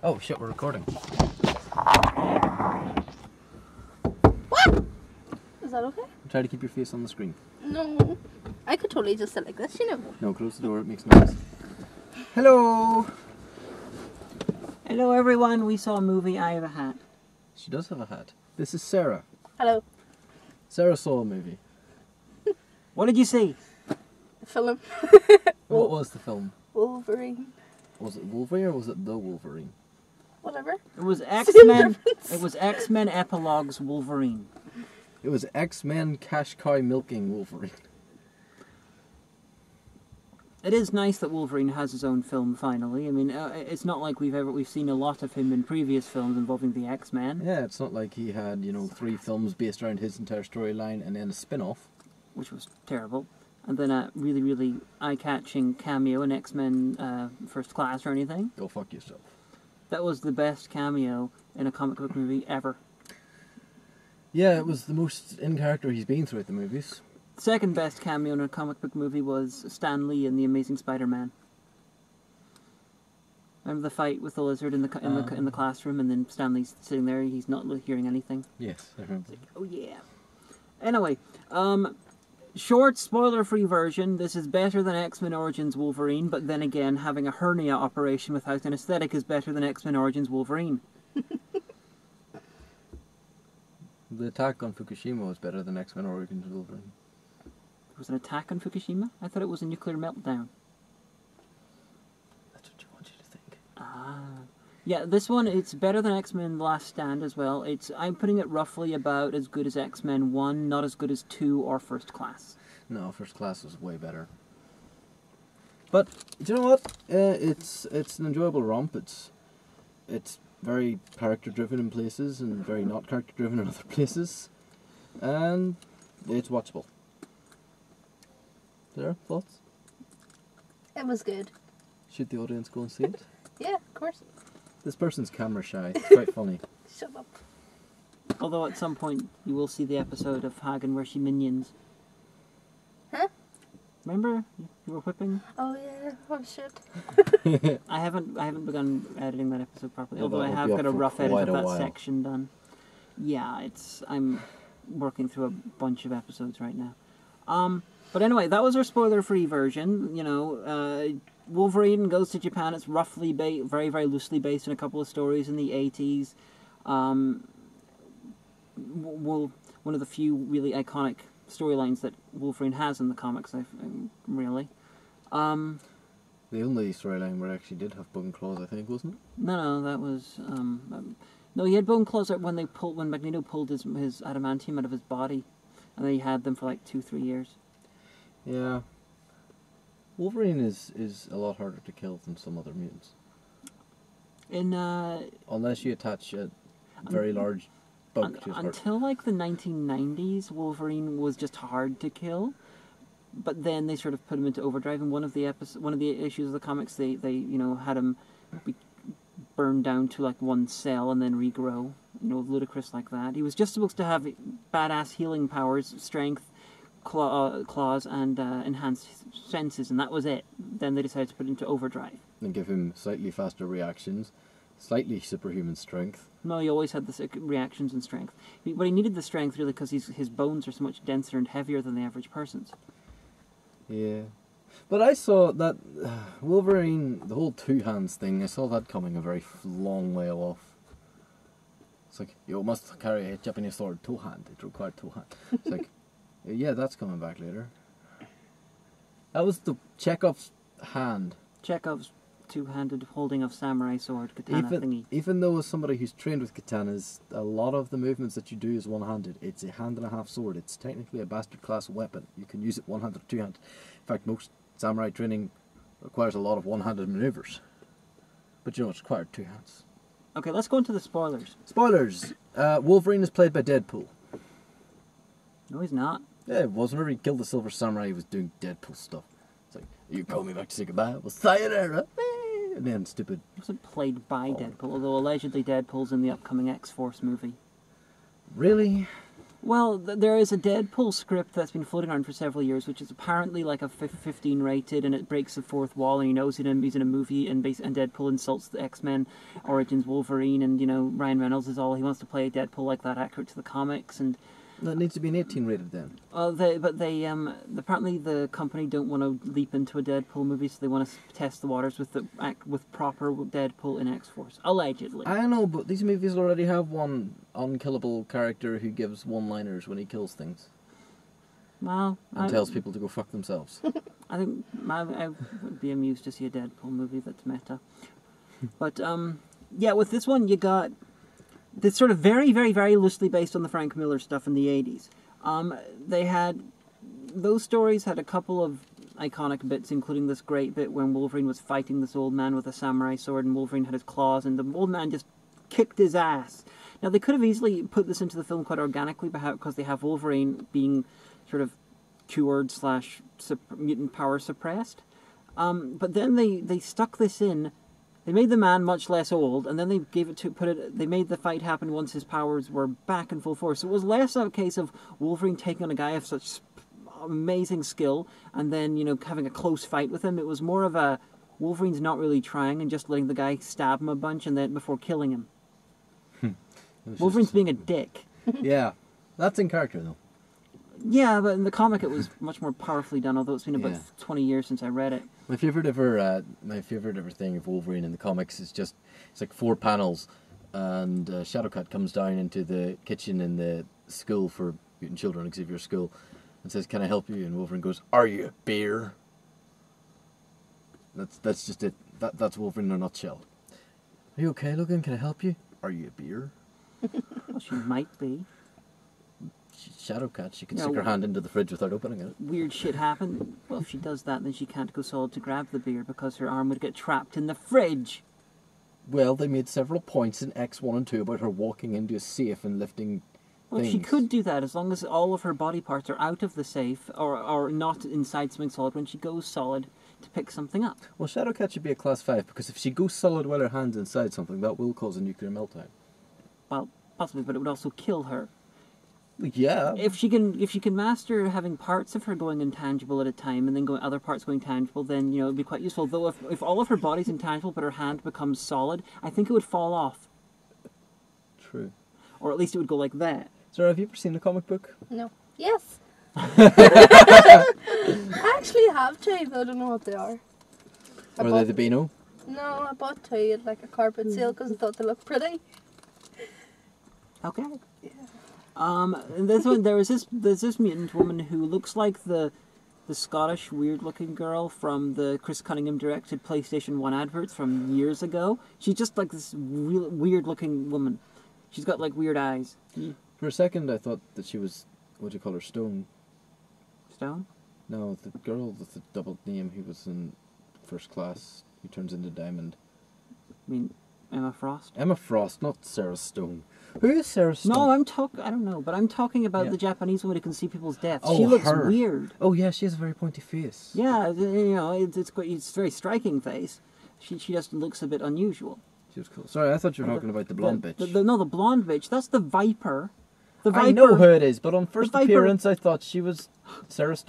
Oh shit, we're recording. What? Is that okay? Try to keep your face on the screen. No. I could totally just sit like this, you know. No, close the door, it makes noise. Hello! Hello everyone, we saw a movie, I have a hat. She does have a hat. This is Sara. Hello. Sara saw a movie. What did you see? The film. What was the film? Wolverine. Was it Wolverine or was it The Wolverine? Whatever. It was X-Men. It was X-Men Epilogues Wolverine. It was X-Men Cash Cow Milking Wolverine. It is nice that Wolverine has his own film finally. I mean, it's not like we've seen a lot of him in previous films involving the X-Men. Yeah, it's not like he had, 3 films based around his entire storyline and then a spin-off. Which was terrible. And then a really, really eye-catching cameo in X-Men First Class or anything. Go fuck yourself. That was the best cameo in a comic book movie ever. Yeah, it was the most in-character he's been throughout the movies. The second best cameo in a comic book movie was Stan Lee in The Amazing Spider-Man. Remember the fight with the lizard in the classroom, and then Stan Lee's sitting there, he's not hearing anything. Yes, I remember. It's like, oh yeah. Anyway, short, spoiler-free version. This is better than X-Men Origins Wolverine, but then again, having a hernia operation without anesthetic is better than X-Men Origins Wolverine. The attack on Fukushima was better than X-Men Origins Wolverine. There was an attack on Fukushima? I thought it was a nuclear meltdown. That's what you want you to think. Ah. Yeah, this one, it's better than X-Men Last Stand as well. I'm putting it roughly about as good as X-Men 1, not as good as 2 or First Class. No, First Class was way better. But, do you know what? It's an enjoyable romp. It's very character-driven in places and very not character-driven in other places. And it's watchable. Sarah, thoughts? It was good. Should the audience go and see it? Yeah, of course. This person's camera shy. It's quite funny. Shut up. Although at some point you will see the episode of Hagan where she minions. Huh? Remember? You were whipping? Oh yeah. Oh shit. I haven't begun editing that episode properly, Yeah, although I that will have be got up a for rough edit quite of a that while. section done. Yeah, I'm working through a bunch of episodes right now. But anyway, that was our spoiler-free version. Wolverine goes to Japan. It's roughly very, very loosely based on a couple of stories in the 80s. One of the few really iconic storylines that Wolverine has in the comics, really. The only storyline where I actually did have bone claws, I think, wasn't it? No, that was... no, he had bone claws when Magneto pulled his adamantium out of his body. And then he had them for like 2-3 years. Yeah. Wolverine is a lot harder to kill than some other mutants. Unless you attach a very large bug to his heart. Until like the 1990s, Wolverine was just hard to kill. But then they sort of put him into overdrive. In one of the issues of the comics, they had him be burned down to like one cell and then regrow. Ludicrous like that. He was just supposed to have badass healing powers, strength, claws, and enhanced senses, and that was it. Then they decided to put it into overdrive. And give him slightly faster reactions, slightly superhuman strength. No, he always had the reactions and strength. But he needed the strength really because his bones are so much denser and heavier than the average person's. Yeah. But I saw that Wolverine, the whole two hands thing, I saw that coming a very long way off. It's like, you must carry a Japanese sword two-hand. It required two-hand. It's like, yeah, that's coming back later. That was the Chekhov's hand. Chekhov's two-handed holding of samurai sword katana thingy. Even though as somebody who's trained with katanas, a lot of the movements that you do is one-handed. It's a hand-and-a-half sword. It's technically a bastard class weapon. You can use it one-handed or two-handed. In fact, most samurai training requires a lot of one-handed maneuvers. But it's required two hands. Okay, let's go into the spoilers. Spoilers! Wolverine is played by Deadpool. No, he's not. Yeah, it was. Whenever he killed the Silver Samurai, he was doing Deadpool stuff. It's like, you call me back to say goodbye? Well, sayonara! And then stupid. He wasn't played by Deadpool, although allegedly Deadpool's in the upcoming X-Force movie. Really? Well, there is a Deadpool script that's been floating around for several years, which is apparently like a 15 rated, and it breaks the fourth wall, and he knows he's in a movie, and Deadpool insults the X-Men Origins Wolverine, and, Ryan Reynolds is all, he wants to play Deadpool like that, accurate to the comics, and... That needs to be an 18 rated then. Apparently the company don't want to leap into a Deadpool movie, so they want to test the waters with proper Deadpool in X-Force, allegedly. I know, but these movies already have one unkillable character who gives one-liners when he kills things. Well, and tells people to go fuck themselves. I think I would be amused to see a Deadpool movie that's meta. But, yeah, with this one you got... It's sort of very, very, very loosely based on the Frank Miller stuff in the 80s. Those stories had a couple of iconic bits, including this great bit when Wolverine was fighting this old man with a samurai sword, and Wolverine had his claws, and the old man just kicked his ass. Now, they could have easily put this into the film quite organically, because they have Wolverine being sort of cured / mutant power suppressed. But then they stuck this in. They made the man much less old, and then they they made the fight happen once his powers were back in full force. So it was less a case of Wolverine taking on a guy of such amazing skill, and then, having a close fight with him. It was more of a, Wolverine's not really trying, and just letting the guy stab him a bunch, and then before killing him. Wolverine's being a dick. Yeah. That's in character, though. Yeah, but in the comic it was much more powerfully done, although it's been about 20 years since I read it. My favourite ever thing of Wolverine in the comics is it's like 4 panels, and Shadowcat comes down into the kitchen in the school for mutant children, Xavier's school, and says, "Can I help you?" And Wolverine goes, "Are you a bear?" That's just it. That's Wolverine in a nutshell. "Are you okay, Logan? Can I help you? Are you a bear?" Well, she might be. Shadowcat, she can stick her hand into the fridge without opening it. Weird shit happened. Well, if she does that, then she can't go solid to grab the beer because her arm would get trapped in the fridge. Well, they made several points in X1 and 2 about her walking into a safe and lifting Well, things. she could do that as long as all of her body parts are out of the safe or not inside something solid when she goes solid to pick something up. Well, Shadowcat should be a class 5 because if she goes solid while her hand's inside something, that will cause a nuclear meltdown. Well, possibly, but it would also kill her. Yeah. If she can master having parts of her going intangible at a time and then other parts going tangible, then it'd be quite useful. Though if all of her body's intangible but her hand becomes solid, I think it would fall off. True. Or at least it would go like that. Sarah, have you ever seen the comic book? No. Yes. I actually have 2, but I don't know what they are. Are they the Beano? No, I bought 2 at like a carpet sale because I thought they looked pretty. Okay. Yeah. And this one, there's this mutant woman who looks like the Scottish weird-looking girl from the Chris Cunningham directed PlayStation 1 adverts from years ago. She's just like this real weird-looking woman. She's got like weird eyes. For a second, I thought that she was, what do you call her, Stone? Stone? No, the girl with the double name who was in First Class, who turns into Diamond. I mean, Emma Frost? Emma Frost, not Sarah Stone. Who is Sarah Stone? No, I don't know, but I'm talking about the Japanese woman who can see people's deaths. Oh, she looks her. weird. Oh yeah, she has a very pointy face. Yeah, it's a very striking face. She just looks a bit unusual. She was cool. Sorry, I thought you were talking about the blonde bitch. No, the blonde bitch. That's the Viper. The Viper. I know who it is, but on first Viper, appearance I thought she was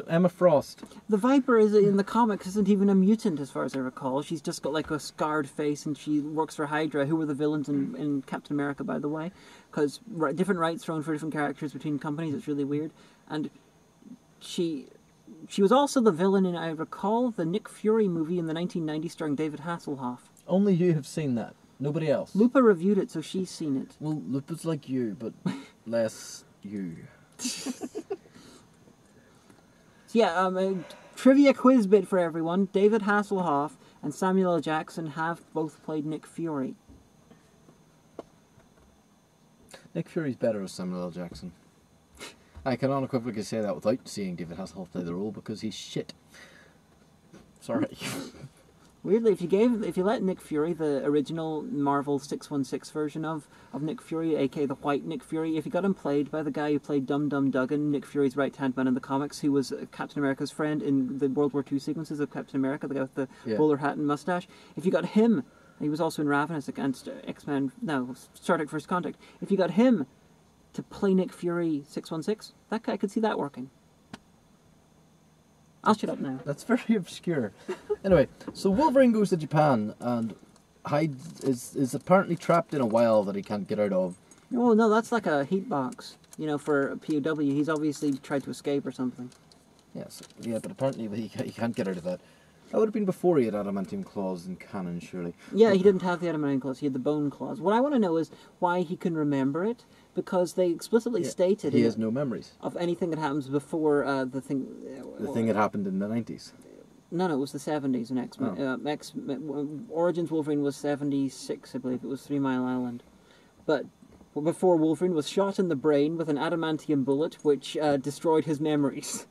Emma Frost. The Viper is in the comics isn't even a mutant as far as I recall. She's just got like a scarred face, and she works for Hydra, who were the villains in Captain America, by the way, because different rights thrown for different characters between companies. It's really weird. And she was also the villain in, I recall, the Nick Fury movie in the 1990s starring David Hasselhoff. Only you have seen that. Nobody else. Lupa reviewed it, so she's seen it. Well, Lupa's like you, but less you. Yeah, a trivia quiz bit for everyone. David Hasselhoff and Samuel L. Jackson have both played Nick Fury. Nick Fury's better as Samuel L. Jackson. I can unequivocally say that without seeing David Hasselhoff play the role because he's shit. Sorry. Weirdly, if you let Nick Fury, the original Marvel 616 version of Nick Fury, aka the White Nick Fury, if you got him played by the guy who played Dum Dum Dugan, Nick Fury's right-hand man in the comics, who was Captain America's friend in the World War II sequences of Captain America, the guy with the bowler hat and mustache, if you got him, he was also in Ravenous against X-Men, no, Star Trek First Contact, if you got him to play Nick Fury 616. That guy, I could see that working. I'll shut up now. That's very obscure. Anyway, so Wolverine goes to Japan and is apparently trapped in a well that he can't get out of. Oh no, that's like a heat box. You know, for a POW. He's obviously tried to escape or something. Yes, yeah, but apparently he can't get out of that. That would have been before he had adamantium claws in canon, surely. Yeah, he didn't have the adamantium claws. He had the bone claws. What I want to know is why he can remember it, because they explicitly stated he has no memories of anything that happens before the thing. The thing that happened in the 90s. No, it was the 70s in X-Men. Origins Wolverine was 76, I believe. It was 3 Mile Island. But before Wolverine was shot in the brain with an adamantium bullet, which destroyed his memories.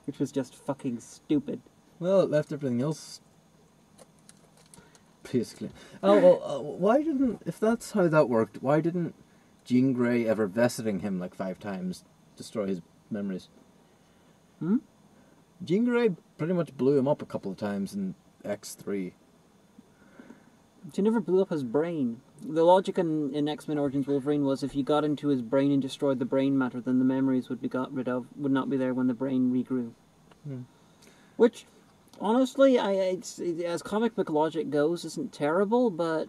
Which was just fucking stupid. Well, it left everything else, basically. Oh, well, why didn't... If that's how that worked, why didn't Jean Grey, ever visiting him like 5 times, destroy his memories? Jean Grey pretty much blew him up a couple of times in X3. She never blew up his brain. The logic in X-Men Origins Wolverine was if you got into his brain and destroyed the brain matter, then the memories would be got rid of, would not be there when the brain regrew. Which, honestly, as comic book logic goes, isn't terrible, but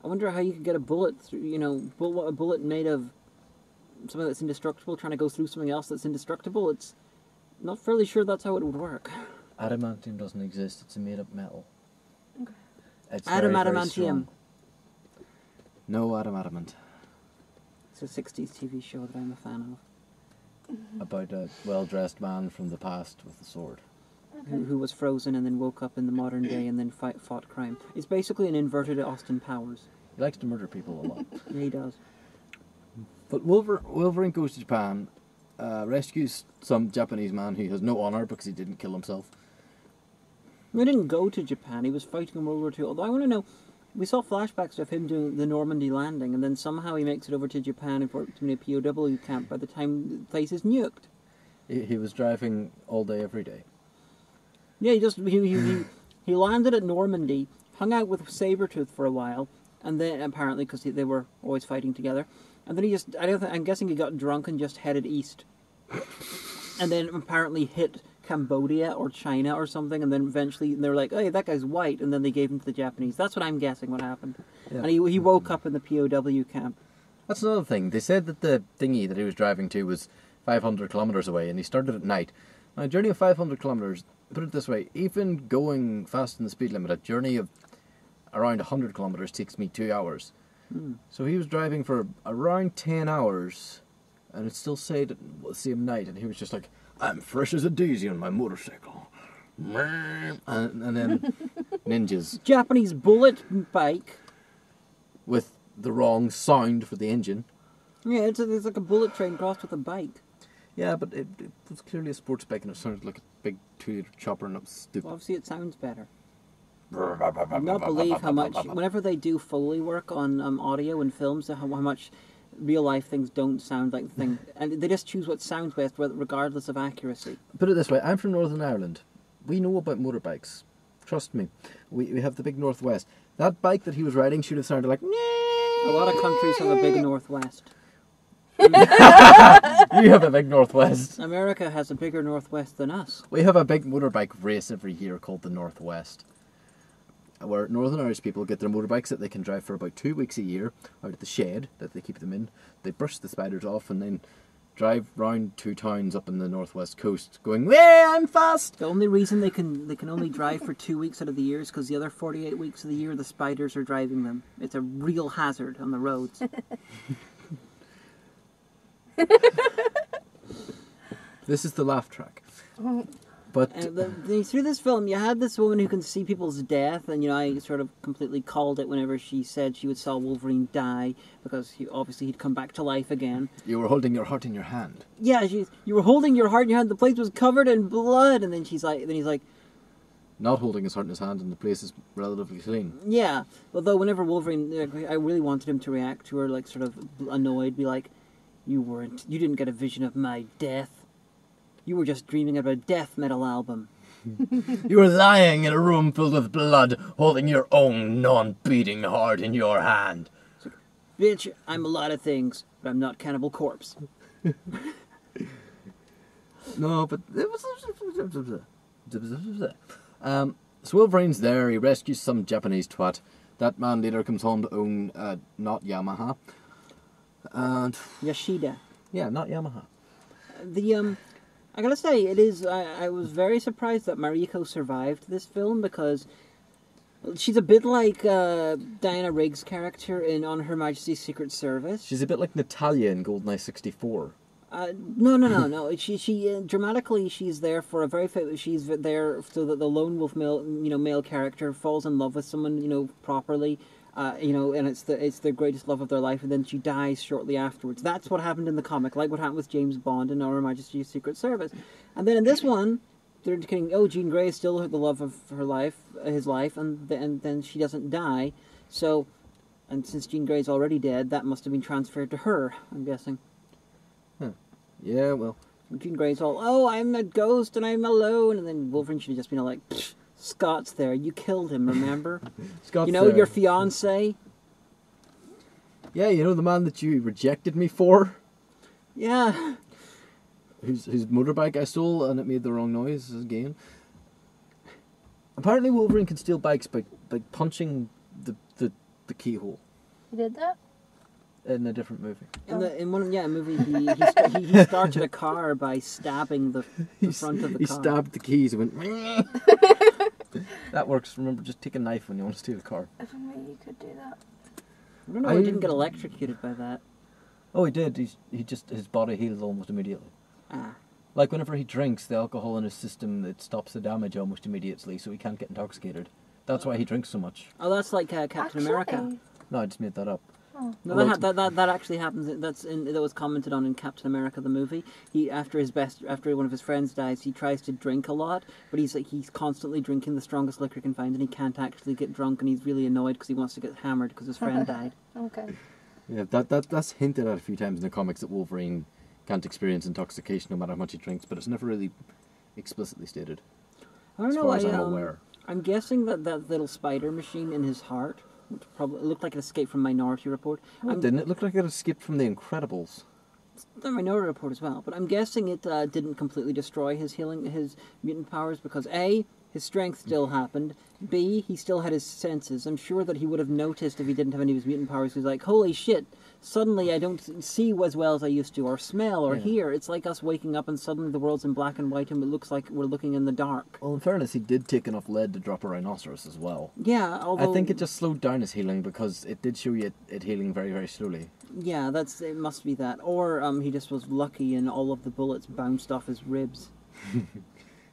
I wonder how you could get a bullet through, you know, a bullet made of something that's indestructible trying to go through something else that's indestructible. It's not fairly sure that's how it would work. Adamantium doesn't exist, it's a made-up metal. Okay. It's very, very Adamantium. strong. No adamant. It's a 60s TV show that I'm a fan of. About a well-dressed man from the past with a sword. Who was frozen and then woke up in the modern day and then fought crime. It's basically an inverted Austin Powers. He likes to murder people a lot. Yeah, he does. But Wolverine goes to Japan, rescues some Japanese man who has no honour because he didn't kill himself. He didn't go to Japan, he was fighting in World War II. Although I want to know, we saw flashbacks of him doing the Normandy landing, and then somehow he makes it over to Japan and worked in a POW camp by the time the place is nuked. He was driving all day, every day. Yeah, he landed at Normandy, hung out with Sabretooth for a while, and then apparently because they were always fighting together, and then I'm guessing he got drunk and just headed east, and then apparently hit Cambodia or China or something, and then eventually they were like, "Hey, that guy's white," and then they gave him to the Japanese. That's what I'm guessing what happened. Yeah. And he woke up in the POW camp. That's another thing. They said that the thingy that he was driving to was 500 kilometres away, and he started at night. Now, a journey of 500 kilometres, put it this way, even going fast in the speed limit, a journey of around 100 kilometres takes me 2 hours. So he was driving for around 10 hours, and it still said the same night, and he was just like, "I'm fresh as a daisy on my motorcycle." And then ninjas. Japanese bullet bike. With the wrong sound for the engine. Yeah, it's like a bullet train crossed with a bike. Yeah, but it was clearly a sports bike, and it sounded like a big 2-litre chopper, and it was stupid. Well, obviously it sounds better. I not believe how much, whenever they do Foley work on audio and films, how much real life things don't sound like the thing. And they just choose what sounds best regardless of accuracy. Put it this way, I'm from Northern Ireland. We know about motorbikes. Trust me. We have the big Northwest. That bike that he was riding should have sounded like... A lot of countries have a big Northwest. You have a big Northwest. America has a bigger Northwest than us. We have a big motorbike race every year called the Northwest, where Northern Irish people get their motorbikes that they can drive for about 2 weeks a year out of the shed that they keep them in. They brush the spiders off and then drive round 2 towns up in the northwest coast going, "Way, I'm fast!" The only reason they can only drive for 2 weeks out of the year is because the other 48 weeks of the year the spiders are driving them. It's a real hazard on the roads. This is the laugh track. But through this film, you had this woman who can see people's death, and I sort of completely called it whenever she said she would saw Wolverine die because he'd come back to life again. You were holding your heart in your hand. Yeah, you were holding your heart in your hand. The place was covered in blood, and then he's like, not holding his heart in his hand, and the place is relatively clean. Yeah, although whenever Wolverine, I really wanted him to react to her, like sort of annoyed, be like, you didn't get a vision of my death. You were just dreaming of a death metal album. You were lying in a room filled with blood, holding your own non-beating heart in your hand. Bitch, I'm a lot of things. but I'm not Cannibal Corpse. No, but it was. So Wolverine's there. He rescues some Japanese twat. That man later comes home to own not Yamaha. And Yoshida. yeah, not Yamaha. I gotta say, it is. I was very surprised that Mariko survived this film because she's a bit like Diana Rigg's character in On Her Majesty's Secret Service. She's a bit like Natalia in GoldenEye 64. No. She dramatically, she's there for a very. She's there so that the lone wolf male character falls in love with someone properly. And it's the greatest love of their life, and then she dies shortly afterwards. That's what happened in the comic, like what happened with James Bond in Her Majesty's Secret Service. And then in this one, they're indicating, Jean Grey is still the love of his life, and then she doesn't die. So, and since Jean Grey's already dead, that must have been transferred to her, I'm guessing. Huh. Yeah, well. Jean Grey's all, I'm a ghost and I'm alone, and then Wolverine should have just been all like, Scott's there. You killed him, remember? Scott's there. Your fiancé? Yeah, the man that you rejected me for? Yeah. Whose motorbike I stole and it made the wrong noise again. Apparently Wolverine can steal bikes by punching the keyhole. He did that? In a different movie. In one movie he started a car by stabbing the front of the car. He stabbed the keys and went. That works. Remember, just take a knife when you want to steal a car. If only you could do that. I don't know. He didn't get electrocuted by that. Oh, he did. His body healed almost immediately. Ah. Like whenever he drinks, the alcohol in his system, it stops the damage almost immediately, so he can't get intoxicated. That's why he drinks so much. Oh, that's like Captain America. No, I just made that up. Oh. No, that actually happens. That was commented on in Captain America the movie. After one of his friends dies, he tries to drink a lot, but he's constantly drinking the strongest liquor he can find, and he can't actually get drunk, and he's really annoyed because he wants to get hammered because his friend died. Okay. Yeah, that's hinted at a few times in the comics that Wolverine can't experience intoxication no matter how much he drinks, but it's never really explicitly stated. I don't as know. far as I'm aware. I'm guessing that little spider machine in his heart. It looked like it escaped from Minority Report. Oh, it didn't. It looked like it escaped from The Incredibles. The Minority Report as well, but I'm guessing it didn't completely destroy his mutant powers because A, his strength still happened, B, he still had his senses. I'm sure that he would have noticed if he didn't have any of his mutant powers. He's like, holy shit, suddenly I don't see as well as I used to, or smell, or hear. It's like us waking up and suddenly the world's in black and white and it looks like we're looking in the dark. Well, in fairness, he did take enough lead to drop a rhinoceros as well. Yeah, although... I think it just slowed down his healing because it did show you it healing very, very slowly. Yeah, it must be that. Or he just was lucky and all of the bullets bounced off his ribs.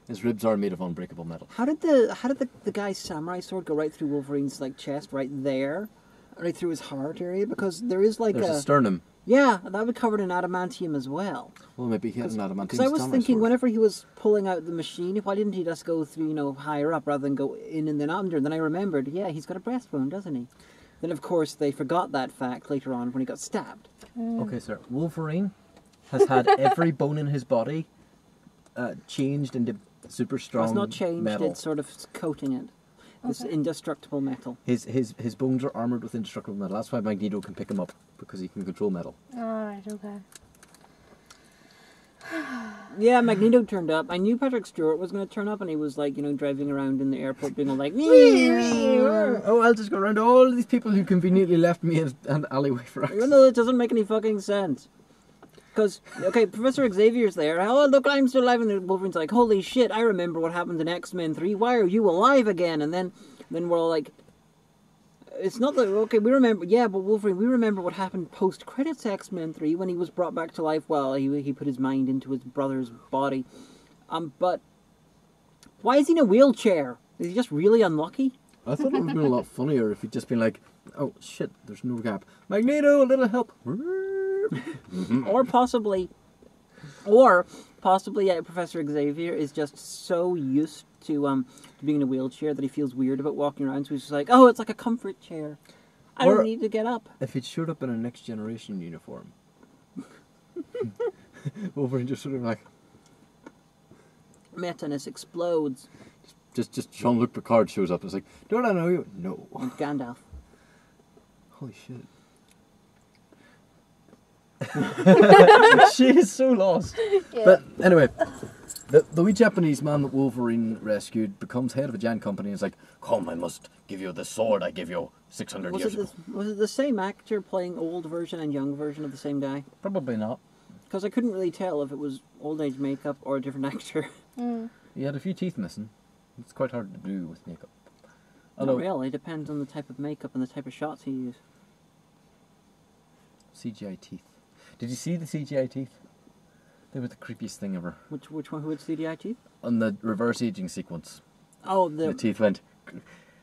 His ribs are made of unbreakable metal. How did the guy's samurai sword go right through Wolverine's chest, right there, right through his heart area? Because there's a sternum. Yeah, that would be covered in adamantium as well. Well, maybe he had an adamantium. Because I was thinking, whenever he was pulling out the machine, why didn't he just go through, higher up rather than go in and then under? And then I remembered, he's got a breastbone, doesn't he? Then of course they forgot that fact later on when he got stabbed. Okay, sir. Wolverine has had every bone in his body changed into super strong metal. It's not changed, it's sort of coating it. This indestructible metal. His bones are armoured with indestructible metal. That's why Magneto can pick him up, because he can control metal. Alright, okay. Yeah, Magneto turned up. I knew Patrick Stewart was going to turn up, and he was driving around in the airport being all like, oh, I'll just go around to all these people who conveniently left me in an alleyway for accident. Even though it doesn't make any fucking sense. Because, Professor Xavier's there. Oh, look, I'm still alive. And Wolverine's like, holy shit, I remember what happened in X-Men 3. Why are you alive again? And then we're all like, it's not that, okay, we remember, yeah, but Wolverine, we remember what happened post-credits X-Men 3 when he was brought back to life. Well, he put his mind into his brother's body. But why is he in a wheelchair? Is he just really unlucky? I thought it would have been a lot funnier if he'd just been like, oh, shit, there's no gap. Magneto, a little help. Or possibly, Professor Xavier is just so used to being in a wheelchair that he feels weird about walking around, so he's just like, oh, it's like a comfort chair. I don't need to get up. If he'd showed up in a Next Generation uniform. Wolverine just sort of like... Metanus explodes. Just Jean-Luc Picard shows up and is like, don't I know you? No. And Gandalf. Holy shit. She is so lost. Yeah. But anyway, the wee Japanese man that Wolverine rescued becomes head of a giant company and is like, come, I must give you the sword I gave you 600 Was years it ago. was it the same actor playing old version and young version of the same guy? Probably not. Because I couldn't really tell if it was old age makeup or a different actor. He had a few teeth missing. It's quite hard to do with makeup. Not really. It depends on the type of makeup and the type of shots he used. CGI teeth. Did you see the CGI teeth? They were the creepiest thing ever. Which one? Who had CGI teeth? On the reverse aging sequence, Oh, the teeth went.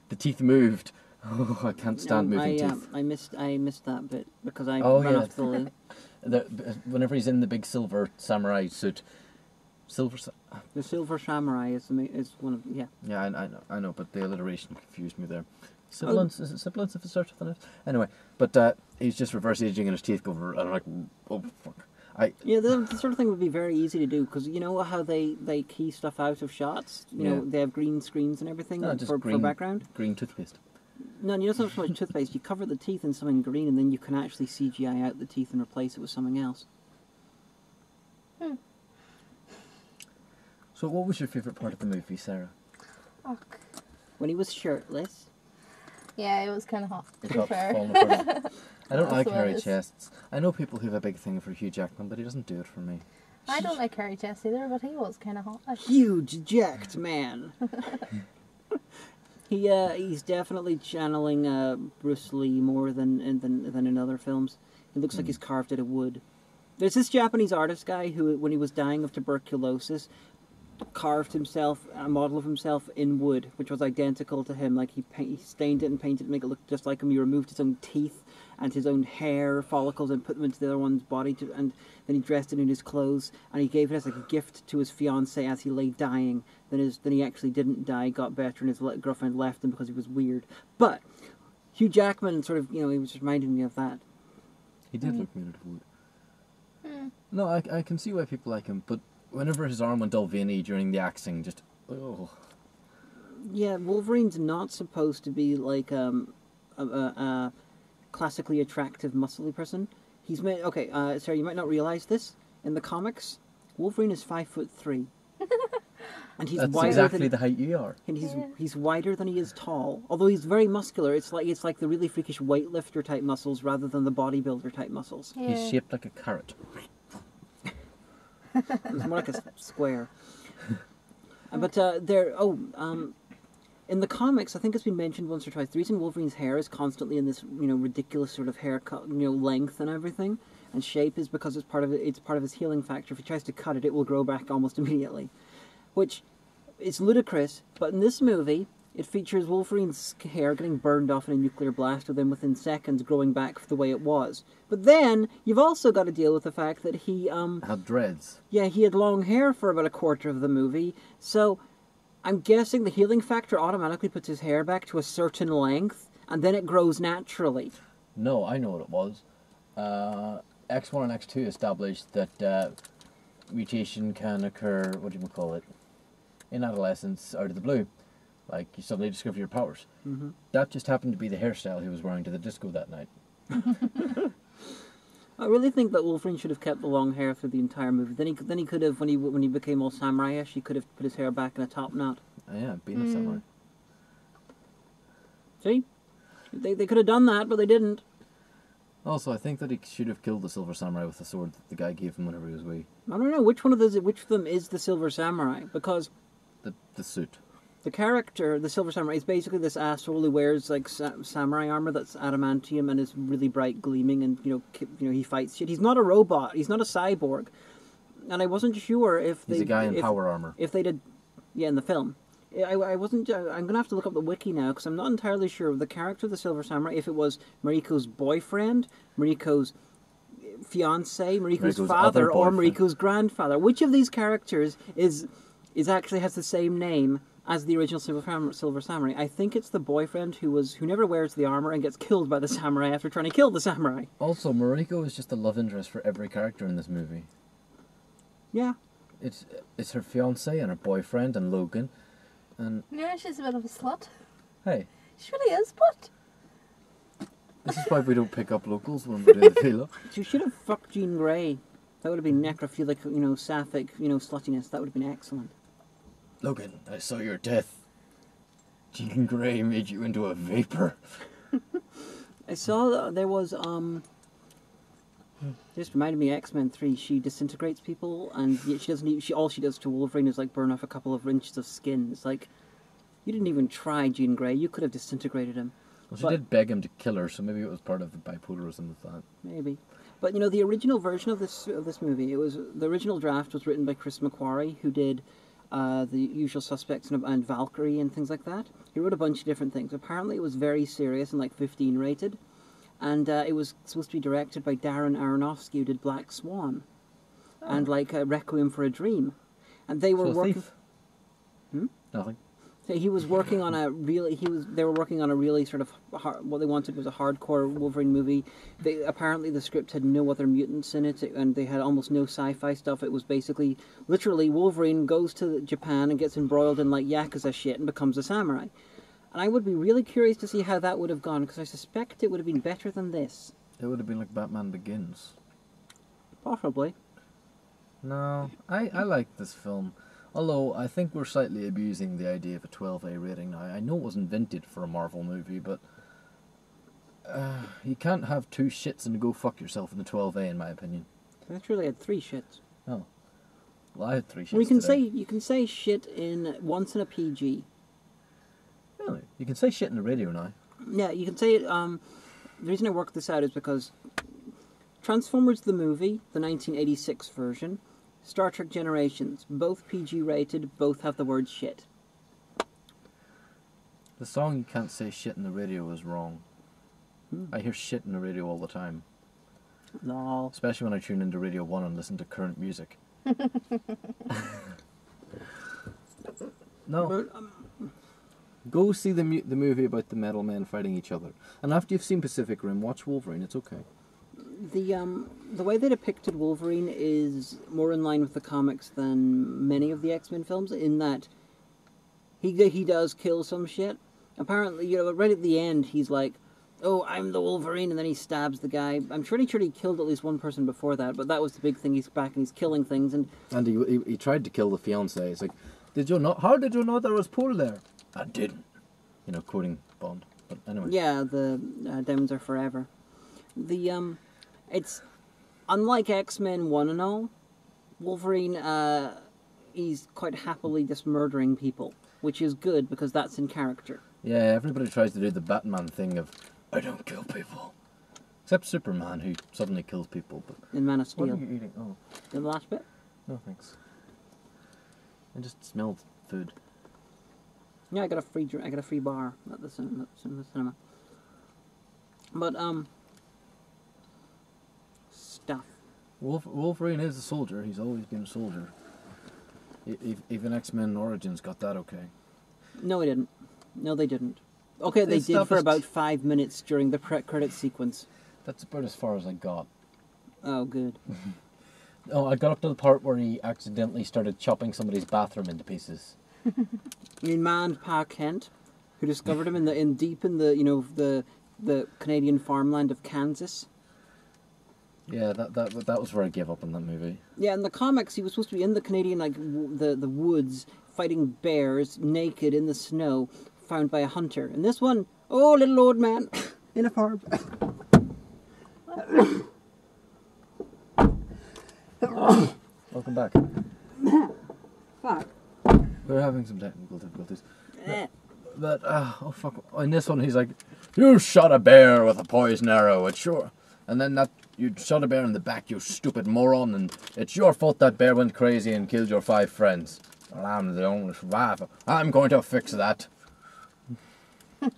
The teeth moved. Oh, I can't stand moving teeth. I missed that bit because I Oh, ran yeah. off the Whenever he's in the big silver samurai suit, the Silver Samurai is one of Yeah, I know, but the alliteration confused me there. Sibilance, is it sibilance if it's starts with an S? Anyway, but he's just reverse aging and his teeth go over, and I'm like, oh fuck. the sort of thing would be very easy to do because you know how they key stuff out of shots. You know they have green screens and everything for background. Green toothpaste. No, you don't have so much toothpaste. You cover the teeth in something green, and then you can actually CGI out the teeth and replace it with something else. So, what was your favourite part of the movie, Sarah? Fuck. When he was shirtless. Yeah, it was kind of hot, to be Top fair. falling apart. I don't Also like hairy is. chests. I know people who have a big thing for Hugh Jackman, but he doesn't do it for me. I don't like hairy chest either, but he was kind of hot. Like, Huge jacked man. He's definitely channeling Bruce Lee more than in other films. He looks like he's carved out of wood. There's this Japanese artist guy who, when he was dying of tuberculosis, carved himself a model of himself in wood, which was identical to him. Like he stained it and painted it to make it look just like him. He removed his own teeth and his own hair follicles and put them into the other one's body, and then he dressed it in his clothes and he gave it as like a gift to his fiancée as he lay dying. Then he actually didn't die, got better, and his girlfriend left him because he was weird. But Hugh Jackman sort of, he was reminding me of that. He did look made out of wood. No, I can see why people like him, but whenever his arm went all veiny during the axing, just Yeah, Wolverine's not supposed to be like a classically attractive, muscly person. He's made Sarah, you might not realize this. In the comics, Wolverine is 5'3", and he's that's wider exactly than the height you are. and he's wider than he is tall. Although he's very muscular, it's like the really freakish weightlifter type muscles rather than the bodybuilder type muscles. yeah. He's shaped like a carrot. It's more like a square. But in the comics, I think it's been mentioned once or twice. The reason Wolverine's hair is constantly in this, ridiculous sort of haircut, length and everything, and shape is because it's part of his healing factor. If he tries to cut it, it will grow back almost immediately, which is ludicrous. But in this movie, it features Wolverine's hair getting burned off in a nuclear blast, with him within seconds growing back the way it was. But then you've also got to deal with the fact that he Had dreads. Yeah, he had long hair for about a quarter of the movie, so I'm guessing the healing factor automatically puts his hair back to a certain length, and then it grows naturally. No, I know what it was. X1 and X2 established that mutation can occur, in adolescence out of the blue. Like, you suddenly discover your powers. Mm-hmm. That just happened to be the hairstyle he was wearing to the disco that night. I really think that Wolverine should have kept the long hair through the entire movie. Then he could have, when he became all samurai-ish, he could have put his hair back in a top knot. Oh, yeah, being a samurai. See? They could have done that, but they didn't. Also, I think that he should have killed the Silver Samurai with the sword that the guy gave him whenever he was wee. I don't know which of them is the Silver Samurai, because The suit. the character, the Silver Samurai, is basically this asshole who wears like samurai armor that's adamantium and is really bright, gleaming, and he fights shit. He's not a robot. He's not a cyborg. And I wasn't sure if He's a guy in power armor. If they did, in the film. I wasn't. I'm gonna have to look up the wiki now because I'm not entirely sure of the character of the Silver Samurai. If it was Mariko's boyfriend, Mariko's fiance, Mariko's father, or Mariko's grandfather. Which of these characters is actually has the same name as the original Silver Samurai? I think it's the boyfriend who never wears the armor and gets killed by the samurai after trying to kill the samurai. Also, Mariko is just a love interest for every character in this movie. Yeah. It's her fiance and her boyfriend and Logan, and Yeah, she's a bit of a slut. hey, She really is, but This is why we don't pick up locals when we're doing the velo. You should have fucked Jean Grey. That would have been necrophilic, sapphic, sluttiness. That would have been excellent. Logan, I saw your death. Jean Grey made you into a vapor. I saw there was just reminded me of X-Men 3. She disintegrates people, and yet she doesn't. All she does to Wolverine is like burn off a couple of inches of skin. It's like you didn't even try, Jean Grey. You could have disintegrated him. Well, she did beg him to kill her, so maybe it was part of the bipolarism of that. Maybe, but the original version of this movie. The original draft was written by Chris McQuarrie, who did The Usual Suspects and Valkyrie and things like that. He wrote a bunch of different things. Apparently, it was very serious and like 15 rated. And it was supposed to be directed by Darren Aronofsky, who did Black Swan, and Requiem for a Dream, and they were working. Nothing. So he was working on a really. They were working on a really sort of what they wanted was a hardcore Wolverine movie. Apparently the script had no other mutants in it, and they had almost no sci-fi stuff. It was basically literally Wolverine goes to Japan and gets embroiled in like Yakuza shit and becomes a samurai. And I would be really curious to see how that would have gone, because I suspect it would have been better than this. It would have been like Batman Begins. Possibly. No, I like this film. Although, I think we're slightly abusing the idea of a 12A rating now. I know it was invented for a Marvel movie, but you can't have two shits and go fuck yourself in the 12A, in my opinion. I truly had 3 shits. Oh. Well, I had 3 shits You can say shit once in a PG. Really? You can say shit in the radio now. Yeah, you can say it. The reason I worked this out is because Transformers the movie, the 1986 version, Star Trek Generations, both PG rated, both have the word shit. The song "You Can't Say Shit in the Radio" is wrong. I hear shit in the radio all the time. Lol. Especially when I tune into Radio 1 and listen to current music. No. But, Go see the movie about the metal men fighting each other. And after you've seen Pacific Rim, watch Wolverine. It's okay. The way they depicted Wolverine is more in line with the comics than many of the X-Men films, in that he does kill some shit. Apparently, right at the end, he's like, "Oh, I'm the Wolverine," and then he stabs the guy. I'm sure he killed at least one person before that, but that was the big thing. He's back and he's killing things, and he tried to kill the fiancée. It's like, did you know? How did you know there was pool there? I didn't. Quoting Bond. But anyway. Yeah, the Diamonds Are Forever. It's unlike X-Men 1 and all. Wolverine, he's quite happily just murdering people, which is good because that's in character. Yeah, everybody tries to do the Batman thing of, I don't kill people. Except Superman, who suddenly kills people. But in Man of Steel. What are you eating? Oh. The last bit? No, thanks. I just smelled food. Yeah, I got a free bar at the cinema. But stuff. Wolverine is a soldier. He's always been a soldier. Even X-Men Origins got that okay. No, they didn't. Okay, they did for about 5 minutes during the credit sequence. That's about as far as I got. Oh, good. Oh, I got up to the part where he accidentally started chopping somebody's bathroom into pieces. You manned Pa Kent, who discovered him deep in the Canadian farmland of Kansas. Yeah, that was where I gave up on that movie. Yeah, in the comics, he was supposed to be in the Canadian the woods fighting bears naked in the snow, found by a hunter. And this one, oh, little old man in a farm. Welcome back. Fuck. We're having some technical difficulties. But, oh fuck. In this one, he's like, "You shot a bear with a poison arrow, it's sure. And then you shot a bear in the back, you stupid moron, and it's your fault that bear went crazy and killed your 5 friends. Well, I'm the only survivor. I'm going to fix that."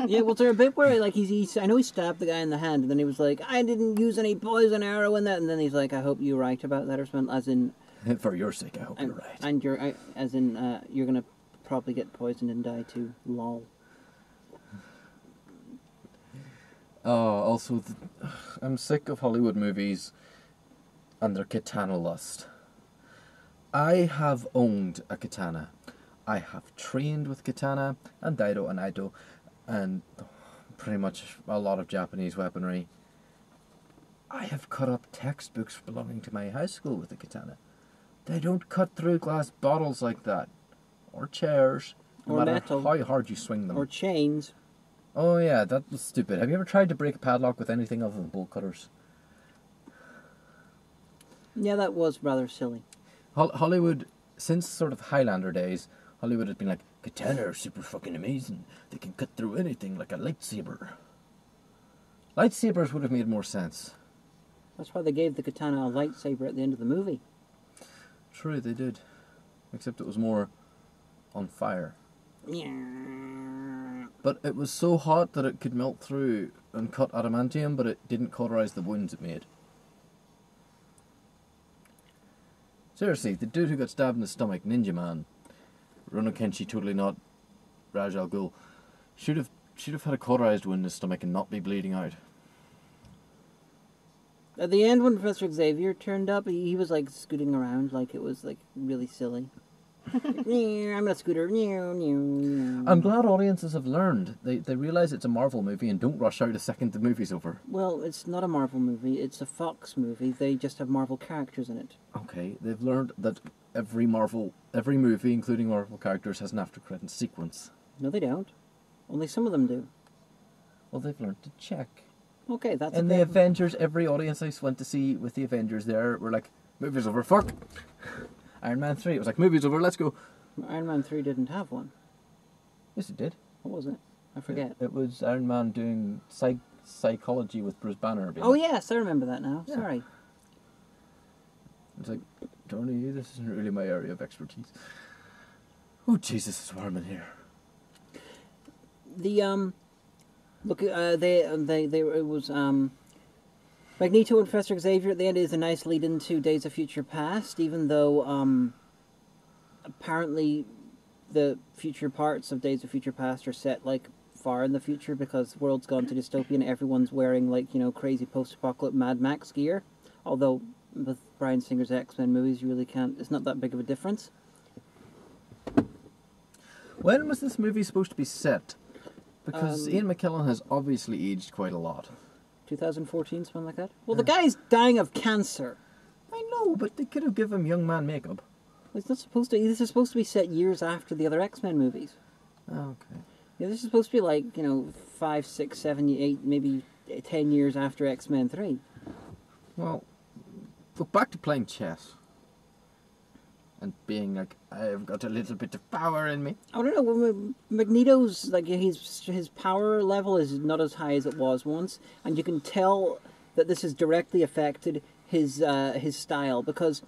Yeah, well, there's a bit where I know he stabbed the guy in the hand, and then he was like, "I didn't use any poison arrow in that," and then he's like, "I hope you're right about that," or something, as in. For your sake, I hope you're right. And you're gonna probably get poisoned and die too. Lol. Also, I'm sick of Hollywood movies and their katana lust. I have owned a katana. I have trained with katana and Daido and Aito and pretty much a lot of Japanese weaponry. I have cut up textbooks belonging to my high school with a katana. They don't cut through glass bottles like that. Or chairs. No Or matter metal. how hard you swing them. Or chains. Oh yeah, that was stupid. Have you ever tried to break a padlock with anything other than bolt cutters? Yeah, that was rather silly. Hollywood, since sort of Highlander days, Hollywood has been like, katana are super fucking amazing. They can cut through anything like a lightsaber. Lightsabers would have made more sense. That's why they gave the katana a lightsaber at the end of the movie. True, they did. Except it was more on fire. But it was so hot that it could melt through and cut adamantium, but it didn't cauterize the wounds it made. Seriously, the dude who got stabbed in the stomach, Ninja Man, Runo Kenshi, totally not Raj Al Ghul, should have had a cauterized wound in his stomach and not be bleeding out. At the end, when Professor Xavier turned up, he was like scooting around like it was like really silly. I'm a scooter. I'm glad audiences have learned. They realise it's a Marvel movie and don't rush out a second the movie's over. Well, it's not a Marvel movie. It's a Fox movie. They just have Marvel characters in it. Okay, they've learned that every movie, including Marvel characters, has an after-credits sequence. No, they don't. Only some of them do. Well, they've learned to check. Okay, that's And the Avengers, every audience I went to see with the Avengers there were like, movie's over, fuck! Iron Man 3, it was like, movie's over, let's go! Iron Man 3 didn't have one. Yes, it did. What was it? I forget. It was Iron Man doing psychology with Bruce Banner. Oh, yes, I remember that now. Yeah. Sorry. It's like, Tony, this isn't really my area of expertise. Oh, Jesus, it's warm in here. Look, it was, Magneto and Professor Xavier at the end is a nice lead into Days of Future Past, even though, apparently the future parts of Days of Future Past are set, like, far in the future because the world's gone to dystopia and everyone's wearing, like, you know, crazy post-apocalyptic Mad Max gear. Although, with Bryan Singer's X-Men movies, you really can't, it's not that big of a difference. When was this movie supposed to be set? Because Ian McKellen has obviously aged quite a lot. 2014, something like that? Well, the guy's dying of cancer. I know, but they could have given him young man makeup. It's not supposed to, this is supposed to be set years after the other X-Men movies. Oh, okay. Yeah, this is supposed to be like, you know, 5, 6, 7, 8, maybe 10 years after X-Men 3. Well, go back to playing chess. And being like, I've got a little bit of power in me. I don't know, Magneto's, like, his power level is not as high as it was once, and you can tell that this has directly affected his style, because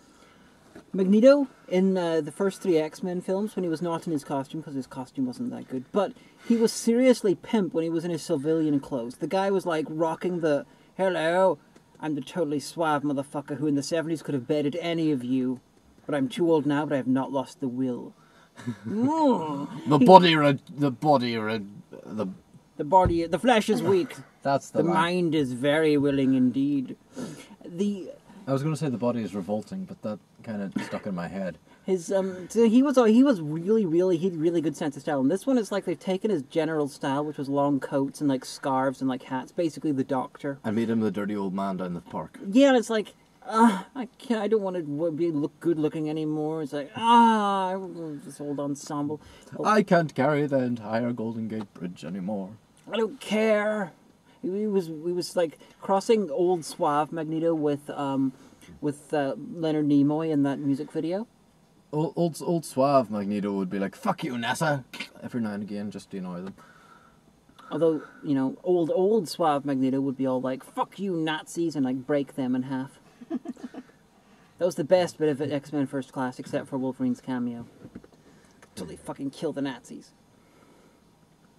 Magneto, in the first 3 X-Men films, when he was not in his costume, because his costume wasn't that good, but he was seriously pimp when he was in his civilian clothes. The guy was, like, rocking the, hello, I'm the totally suave motherfucker who in the 70s could have bedded any of you. But I'm too old now, but I have not lost the will. The flesh is weak. That's the mind is very willing indeed. I was going to say the body is revolting, but that kind of stuck in my head. So he had really good sense of style. And this one is like they've taken his general style, which was long coats and like scarves and like hats, basically the Doctor. And made him the dirty old man down the park. Yeah, and it's like, I don't want to look good looking anymore. It's like, this old ensemble. I can't carry the entire Golden Gate Bridge anymore. I don't care. We was like crossing old suave Magneto with Leonard Nimoy in that music video. Old suave Magneto would be like, fuck you, NASA, every now and again, just to annoy them. Although, you know, old suave Magneto would be all like, fuck you, Nazis, and like break them in half. That was the best bit of X-Men First Class, except for Wolverine's cameo. Till they fucking kill the Nazis.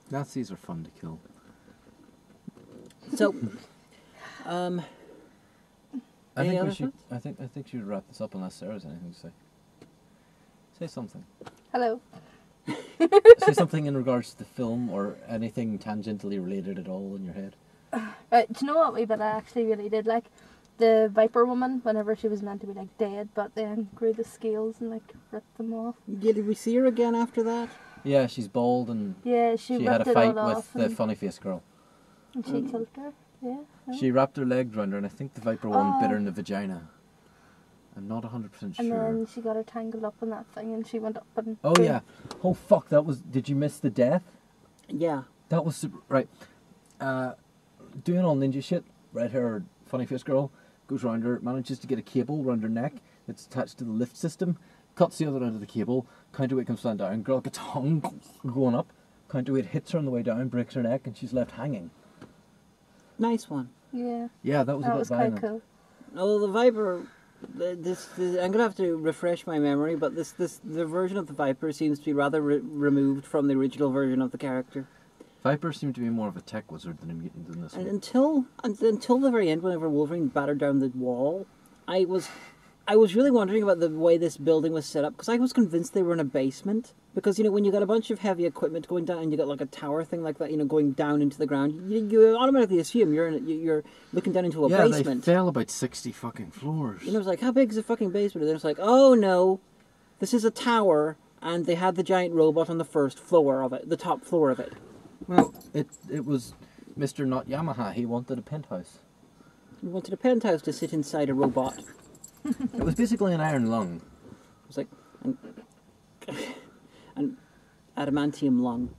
Nazis are fun to kill. So, I any think other we should. thoughts? I think we should wrap this up unless Sarah's anything to say. Say something. Hello. Say something in regards to the film or anything tangentially related at all in your head. Right, do you know what wee bit I actually really did like? The Viper woman, whenever she was meant to be like dead, but then grew the scales and like ripped them off. Yeah, did we see her again after that? Yeah, she's bald and Yeah, she had a ripped it fight all with off the and- funny face girl. And she killed her. Yeah. No? She wrapped her legs around her, and I think the Viper one bit her in the vagina. I'm not 100% sure. And then she got her tangled up in that thing, and she went up and... Oh, yeah. Oh, fuck, that was... Did you miss the death? Yeah. That was super... Right. Doing all ninja shit, red-haired, funny-faced girl, goes around her, manages to get a cable around her neck that's attached to the lift system, cuts the other end of the cable, counterweight comes down, girl gets hung, going up, counterweight hits her on the way down, breaks her neck, and she's left hanging. Nice one. Yeah. Yeah, that was a bit violent. Quite cool. Oh, the Viper... I'm gonna have to refresh my memory, but the version of the Viper seems to be rather removed from the original version of the character. Viper seemed to be more of a tech wizard than a mutant in this one. And until the very end, whenever Wolverine battered down the wall, I was really wondering about the way this building was set up, because I was convinced they were in a basement. Because, when you got a bunch of heavy equipment going down, and you got like a tower thing like that, going down into the ground, you automatically assume you're looking down into a basement. Yeah, they fell about 60 fucking floors. I was like, how big is a fucking basement? And then it's like, oh no, this is a tower, and they had the giant robot on the first floor of it, the top floor of it. Well, it was Mr. Not Yamaha. He wanted a penthouse. He wanted a penthouse to sit inside a robot. It was basically an iron lung. It was like an adamantium lung.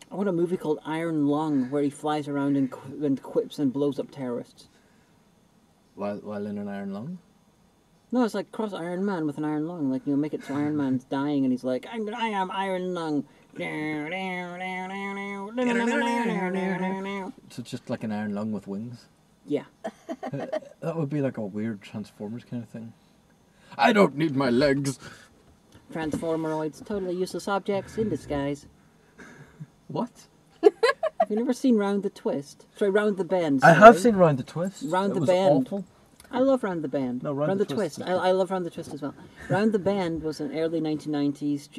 I want a movie called Iron Lung, where he flies around and quips and blows up terrorists. While in an iron lung? No, it's like cross Iron Man with an iron lung. Like, make it so Iron Man's dying and he's like, I am Iron Lung. So it's just like an iron lung with wings? Yeah. That would be like a weird Transformers kind of thing. I don't need my legs. Transformeroids, totally useless objects in disguise. What? Have you never seen Round the Twist? Sorry, Round the Bend. I have seen Round the Twist. Round the was Bend. Awful. I love Round the Bend. No, Round the Twist. Twist. I love Round the Twist as well. Round the Bend was an early 1990s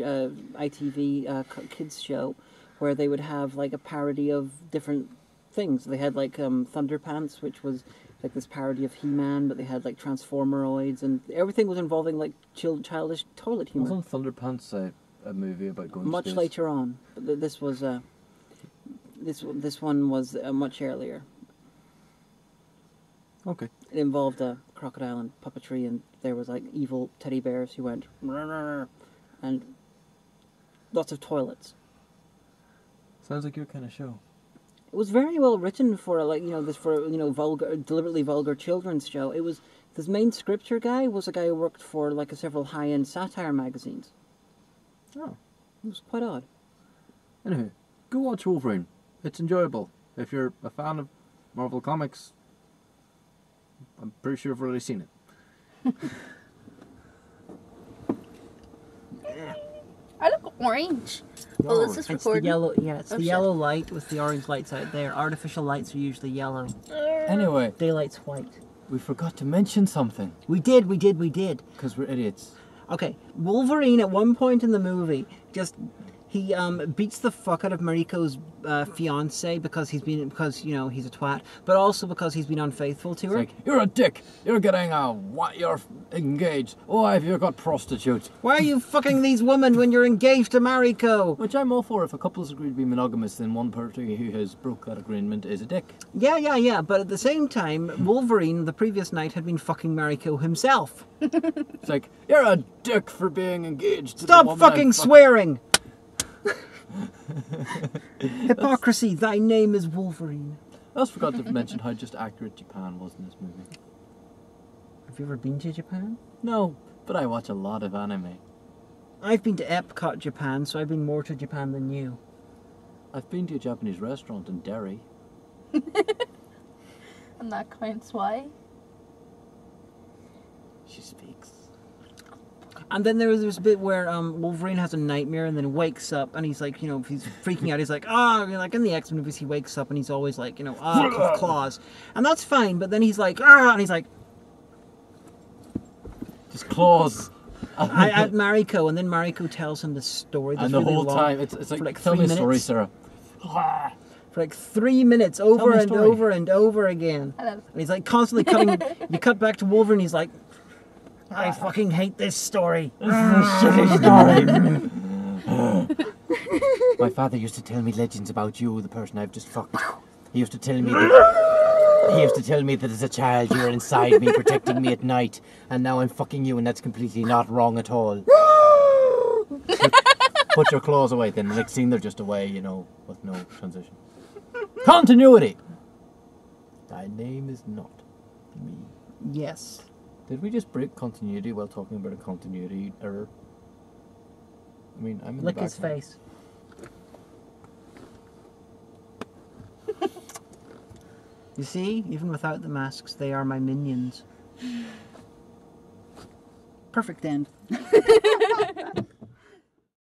ITV kids show where they would have like a parody of different things. They had like Thunderpants, which was like this parody of He-Man, but they had like Transformeroids, and everything was involving like childish toilet humor. Wasn't Thunderpants a movie about going Much to space? later on, but this was this one was much earlier. Okay. It involved a crocodile and puppetry, and there was like evil teddy bears who went and lots of toilets. Sounds like your kind of show. It was very well written for vulgar, deliberately vulgar children's show. It was this main scripture guy was a guy who worked for like several high-end satire magazines. Oh, it was quite odd. Anyway, go watch Wolverine. It's enjoyable. If you're a fan of Marvel Comics, I'm pretty sure I've already seen it. I look orange. Oh, this is It's the recording. yellow, it's the shit. yellow light with the orange lights out there. Artificial lights are usually yellow. Anyway, Daylight's white. we forgot to mention something. We did. Because we're idiots. Okay, Wolverine at one point in the movie he beats the fuck out of Mariko's fiance because he's a twat, but also because he's been unfaithful to her. It's like, you're a dick. You're getting you're engaged. Oh, have you got prostitutes? Why are you fucking these women when you're engaged to Mariko? Which I'm all for. If a couple's agreed to be monogamous, then one party who has broke that agreement is a dick. Yeah. But at the same time, Wolverine the previous night had been fucking Mariko himself. It's like, you're a dick for being engaged to the Stop woman fucking I swearing! Hypocrisy, thy name is Wolverine. I also forgot to mention how just accurate Japan was in this movie. Have you ever been to Japan? No, but I watch a lot of anime. I've been to Epcot, Japan, so I've been more to Japan than you. I've been to a Japanese restaurant in Derry. And that counts why? She speaks. And then there was this bit where Wolverine has a nightmare and then wakes up and he's like, he's freaking out. He's like, like in the X-Men movies, he wakes up and he's always like, claws. And that's fine, but then he's like, and he's like... Just claws. at Mariko, and then Mariko tells him the story. And the really whole long, time, it's like, tell 3 me a story, minutes. Sarah. For like 3 minutes, over me a and story. over and over again. Hello. And he's like constantly cutting. You cut back to Wolverine, he's like, I fucking hate this story. This is a shitty story. My father used to tell me legends about you, the person I've just fucked. He used to tell me that as a child you were inside me, protecting me at night, and now I'm fucking you, and that's completely not wrong at all. Put your claws away then. The next scene they're just away, you know, with no transition. Continuity! Thy name is not me. Yes. Did we just break continuity while talking about a continuity error? I mean, I'm in Lick the his background. face. You see, even without the masks, they are my minions. Perfect end.